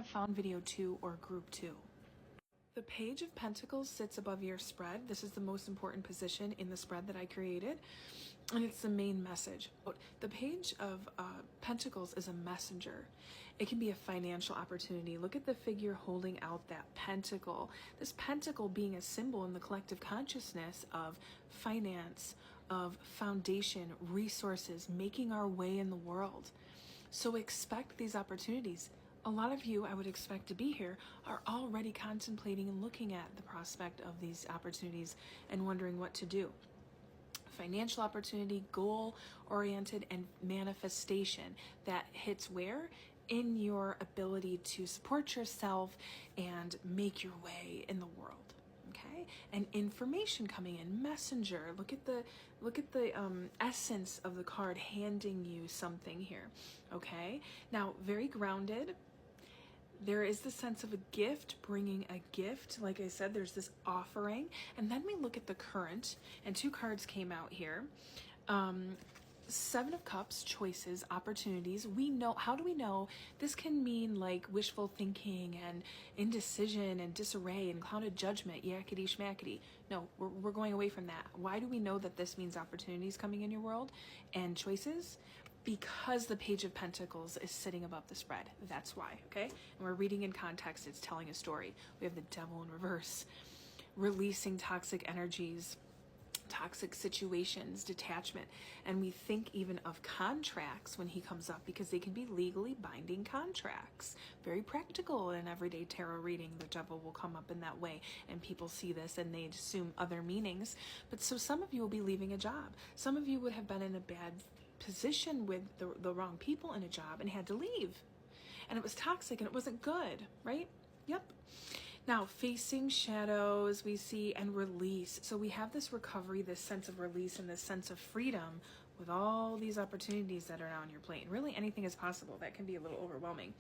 found video 2 or group 2. The Page of Pentacles sits above your spread. This is the most important position in the spread that I created, and it's the main message. The Page of Pentacles is a messenger. It can be a financial opportunity. Look at the figure holding out that pentacle. This pentacle being a symbol in the collective consciousness of finance, of foundation, resources, making our way in the world. So expect these opportunities. A lot of you, I would expect to be here, are already contemplating and looking at the prospect of these opportunities and wondering what to do. Financial opportunity, goal-oriented, and manifestation that hits where? In your ability to support yourself and make your way in the world. Okay, and information coming in, messenger. Look at the essence of the card handing you something here. Okay, now very grounded. There is the sense of a gift, bringing a gift. Like I said, there's this offering. And then we look at the current, and 2 cards came out here. 7 of Cups, choices, opportunities. We know, how do we know? This can mean like wishful thinking and indecision and disarray and clouded judgment, yakety schmackety. No, we're going away from that. Why do we know that this means opportunities coming in your world and choices? Because the Page of Pentacles is sitting above the spread. That's why, okay? And we're reading in context, it's telling a story. We have the Devil in reverse, releasing toxic energies, toxic situations, detachment. And we think even of contracts when he comes up, because they can be legally binding contracts. Very practical in everyday tarot reading. The devil will come up in that way, and people see this and they assume other meanings. But so some of you will be leaving a job. Some of you would have been in a bad position with the wrong people in a job and had to leave. And it was toxic and it wasn't good, right? Yep. Now, facing shadows, we see, and release. So we have this recovery, this sense of release, and this sense of freedom with all these opportunities that are now on your plate. And really anything is possible. That can be a little overwhelming.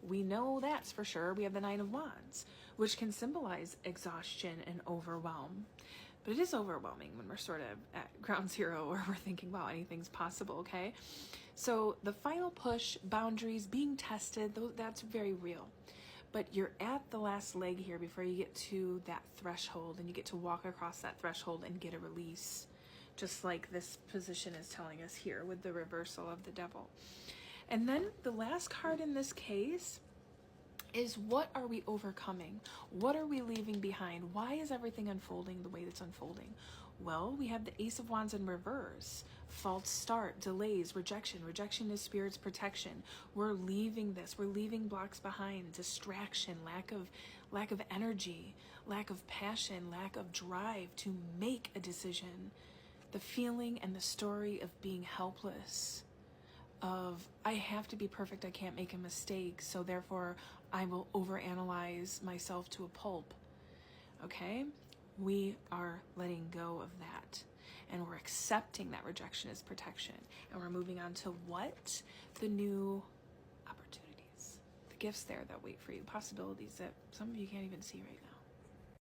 We know that's for sure. We have the Nine of Wands, which can symbolize exhaustion and overwhelm. But it is overwhelming when we're sort of at ground zero, or we're thinking, wow, anything's possible, okay? So the final push, boundaries, being tested, that's very real. But you're at the last leg here before you get to that threshold, and you get to walk across that threshold and get a release, just like this position is telling us here with the reversal of the devil. And then the last card in this case is, what are we overcoming? What are we leaving behind? Why is everything unfolding the way that's unfolding? Well, we have the Ace of Wands in reverse. False start, delays, rejection. Rejection is Spirit's protection. We're leaving this. We're leaving blocks behind. Distraction, lack of energy, lack of passion, lack of drive to make a decision. The feeling and the story of being helpless, of I have to be perfect, I can't make a mistake, so therefore I will overanalyze myself to a pulp. Okay? We are letting go of that, and we're accepting that rejection as protection, and we're moving on to what? The new opportunities, the gifts there that wait for you, possibilities that some of you can't even see right